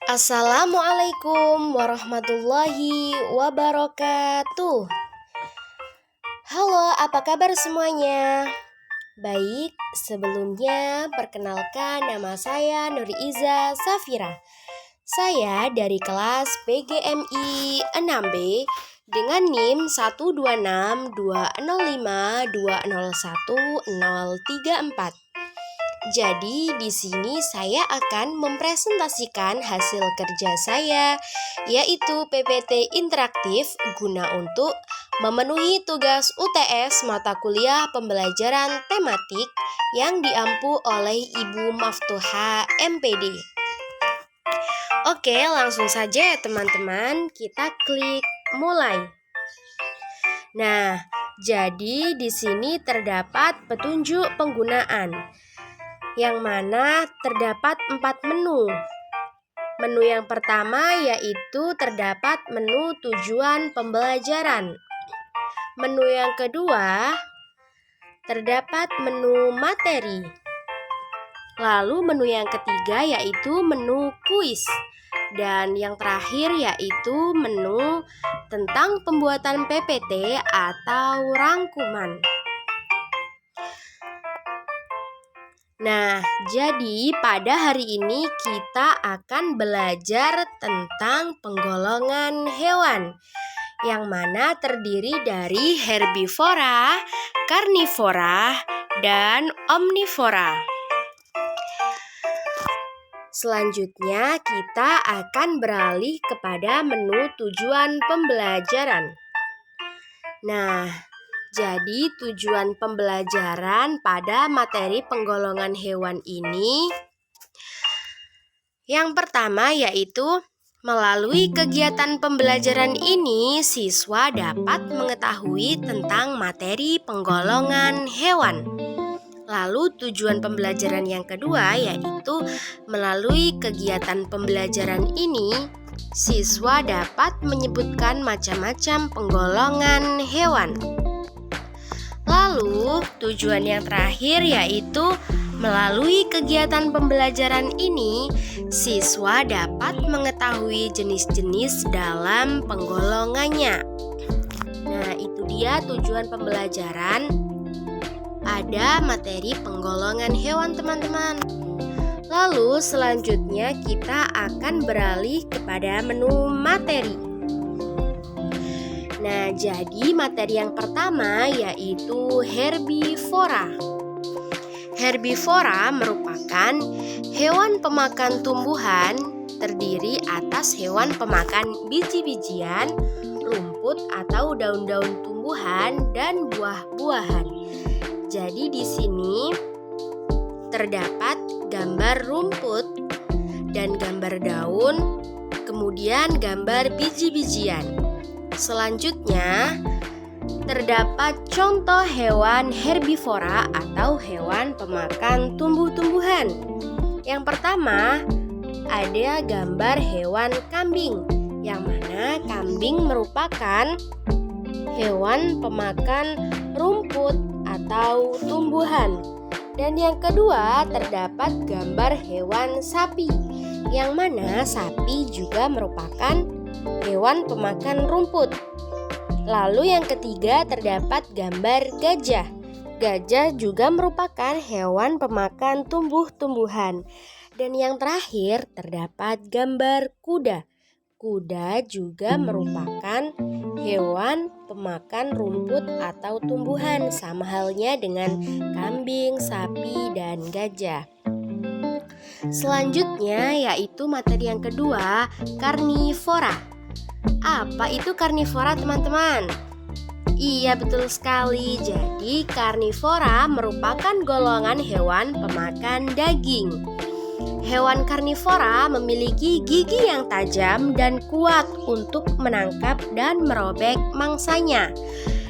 Assalamualaikum warahmatullahi wabarakatuh. Halo, apa kabar semuanya? Baik, sebelumnya perkenalkan nama saya Nuri Iza Safira. Saya dari kelas PGMI 6B dengan NIM 1262052010034. Jadi di sini saya akan mempresentasikan hasil kerja saya, yaitu PPT interaktif guna untuk memenuhi tugas UTS mata kuliah pembelajaran tematik yang diampu oleh Ibu Maftuha MPD. Oke, langsung saja ya teman-teman, kita klik mulai. Nah, jadi di sini terdapat petunjuk penggunaan, yang mana terdapat 4 menu. Menu yang pertama yaitu terdapat menu tujuan pembelajaran. Menu yang kedua terdapat menu materi. Lalu menu yang ketiga yaitu menu kuis. Dan yang terakhir yaitu menu tentang pembuatan PPT atau rangkuman. Nah, jadi pada hari ini kita akan belajar tentang penggolongan hewan, yang mana terdiri dari herbivora, karnivora, dan omnivora. Selanjutnya kita akan beralih kepada menu tujuan pembelajaran. Nah, jadi tujuan pembelajaran pada materi penggolongan hewan ini yang pertama yaitu melalui kegiatan pembelajaran ini siswa dapat mengetahui tentang materi penggolongan hewan. Lalu tujuan pembelajaran yang kedua yaitu melalui kegiatan pembelajaran ini siswa dapat menyebutkan macam-macam penggolongan hewan. Lalu, tujuan yang terakhir yaitu melalui kegiatan pembelajaran ini, siswa dapat mengetahui jenis-jenis dalam penggolongannya. Nah, itu dia tujuan pembelajaran pada materi penggolongan hewan, teman-teman. Lalu, selanjutnya kita akan beralih kepada menu materi. Nah, jadi materi yang pertama yaitu herbivora. Herbivora merupakan hewan pemakan tumbuhan, terdiri atas hewan pemakan biji-bijian, rumput atau daun-daun tumbuhan dan buah-buahan. Jadi di sini terdapat gambar rumput dan gambar daun, kemudian gambar biji-bijian. Selanjutnya, terdapat contoh hewan herbivora atau hewan pemakan tumbuh-tumbuhan. Yang pertama, ada gambar hewan kambing, yang mana kambing merupakan hewan pemakan rumput atau tumbuhan. Dan yang kedua, terdapat gambar hewan sapi, yang mana sapi juga merupakan hewan pemakan rumput. Lalu yang ketiga terdapat gambar gajah. Gajah juga merupakan hewan pemakan tumbuh-tumbuhan. Dan yang terakhir terdapat gambar kuda. Kuda juga merupakan hewan pemakan rumput atau tumbuhan, sama halnya dengan kambing, sapi, dan gajah. Selanjutnya yaitu materi yang kedua, karnivora. Apa itu karnivora, teman-teman? Iya, betul sekali. Jadi karnivora merupakan golongan hewan pemakan daging. Hewan karnivora memiliki gigi yang tajam dan kuat untuk menangkap dan merobek mangsanya,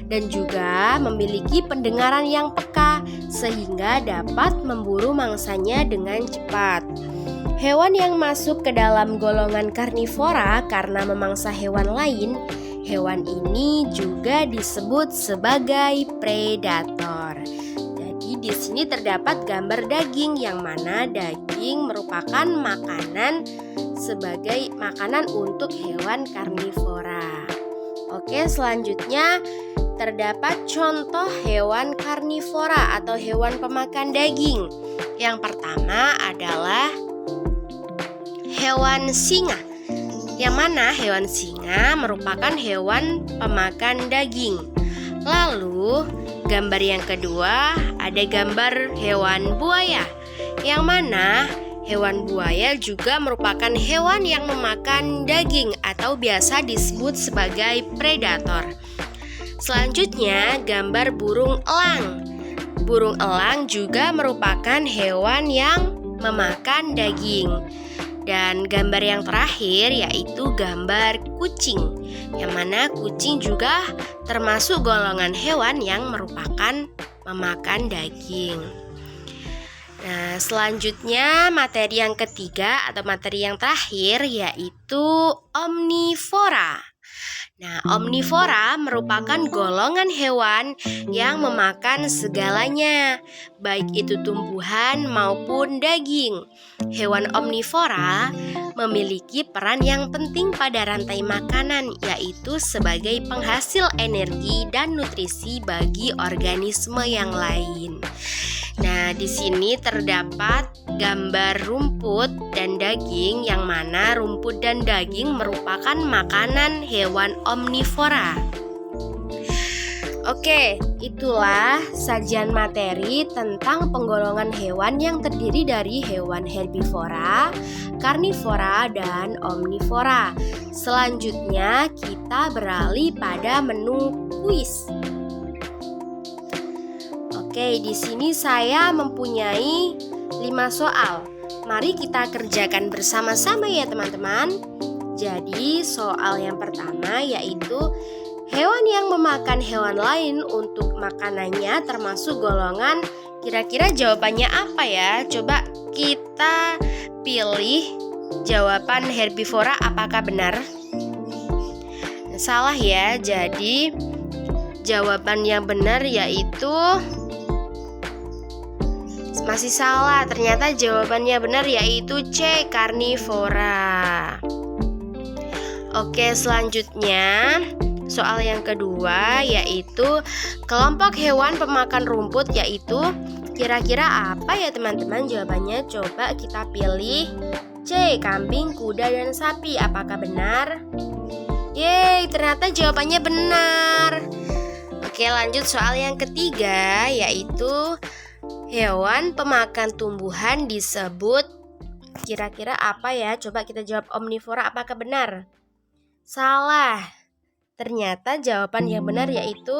dan juga memiliki pendengaran yang peka sehingga dapat memburu mangsanya dengan cepat. Hewan yang masuk ke dalam golongan karnivora karena memangsa hewan lain, hewan ini juga disebut sebagai predator. Jadi di sini terdapat gambar daging, yang mana daging merupakan makanan sebagai makanan untuk hewan karnivora. Oke, selanjutnya terdapat contoh hewan karnivora atau hewan pemakan daging. Yang pertama adalah hewan singa, yang mana hewan singa merupakan hewan pemakan daging. Lalu gambar yang kedua ada gambar hewan buaya, yang mana hewan buaya juga merupakan hewan yang memakan daging atau biasa disebut sebagai predator. Selanjutnya gambar burung elang. Burung elang juga merupakan hewan yang memakan daging. Dan gambar yang terakhir yaitu gambar kucing, yang mana kucing juga termasuk golongan hewan yang merupakan memakan daging. Nah, selanjutnya materi yang ketiga atau materi yang terakhir yaitu omnivora. Nah, omnivora merupakan golongan hewan yang memakan segalanya, baik itu tumbuhan maupun daging. Hewan omnivora memiliki peran yang penting pada rantai makanan, yaitu sebagai penghasil energi dan nutrisi bagi organisme yang lain. Nah, di sini terdapat gambar rumput dan daging, yang mana rumput dan daging merupakan makanan hewan omnivora. Oke, itulah sajian materi tentang penggolongan hewan yang terdiri dari hewan herbivora, karnivora, dan omnivora. Selanjutnya kita beralih pada menu kuis. Oke, di sini saya mempunyai 5 soal. Mari kita kerjakan bersama-sama ya teman-teman. Jadi soal yang pertama yaitu hewan yang memakan hewan lain untuk makanannya termasuk golongan. Kira-kira jawabannya apa ya? Coba kita pilih jawaban herbivora, apakah benar? Salah ya. Jadi jawaban yang benar yaitu masih salah. Ternyata jawabannya benar yaitu C, karnivora. Oke, selanjutnya soal yang kedua yaitu kelompok hewan pemakan rumput, yaitu kira-kira apa ya teman-teman jawabannya? Coba kita pilih C, kambing, kuda, dan sapi. Apakah benar? Yeay, ternyata jawabannya benar. Oke, lanjut soal yang ketiga yaitu hewan pemakan tumbuhan disebut, kira-kira apa ya? Coba kita jawab omnivora, apakah benar? Salah. Ternyata jawaban yang benar yaitu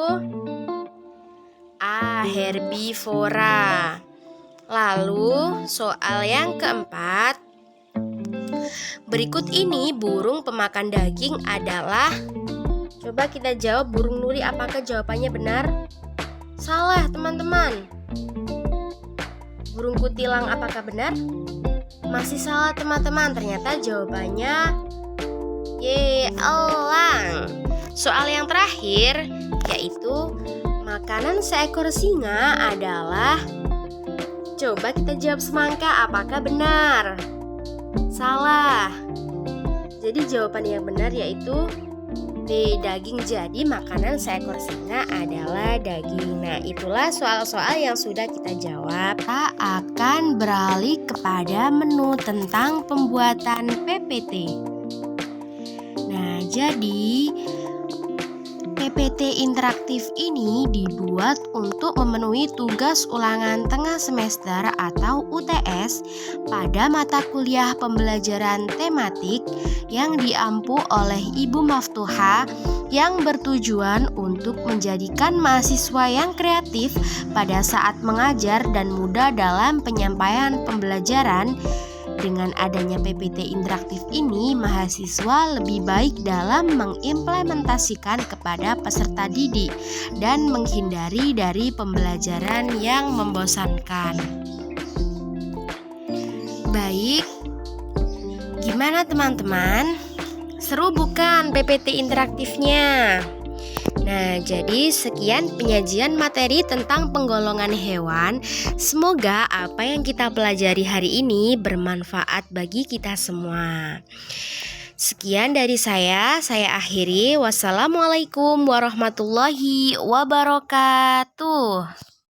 A, herbivora. Lalu soal yang keempat, berikut ini burung pemakan daging adalah, coba kita jawab burung nuri, apakah jawabannya benar? Salah teman-teman. Burung kutilang, apakah benar? Masih salah teman-teman. Ternyata jawabannya elang. Soal yang terakhir yaitu makanan seekor singa adalah, coba kita jawab semangka, apakah benar? Salah. Jadi jawaban yang benar yaitu D, daging. Jadi makanan seekor singa adalah daging. Nah, itulah soal-soal yang sudah kita jawab. Kita akan beralih kepada menu tentang pembuatan PPT. Nah, jadi PPT interaktif ini dibuat untuk memenuhi tugas ulangan tengah semester atau UTS pada mata kuliah pembelajaran tematik yang diampu oleh Ibu Maftuha, yang bertujuan untuk menjadikan mahasiswa yang kreatif pada saat mengajar dan mudah dalam penyampaian pembelajaran. Dengan adanya PPT interaktif ini, mahasiswa lebih baik dalam mengimplementasikan kepada peserta didik dan menghindari dari pembelajaran yang membosankan. Baik, gimana teman-teman? Seru bukan PPT interaktifnya? Nah, jadi sekian penyajian materi tentang penggolongan hewan. Semoga apa yang kita pelajari hari ini bermanfaat bagi kita semua. Sekian dari saya akhiri. Wassalamualaikum warahmatullahi wabarakatuh.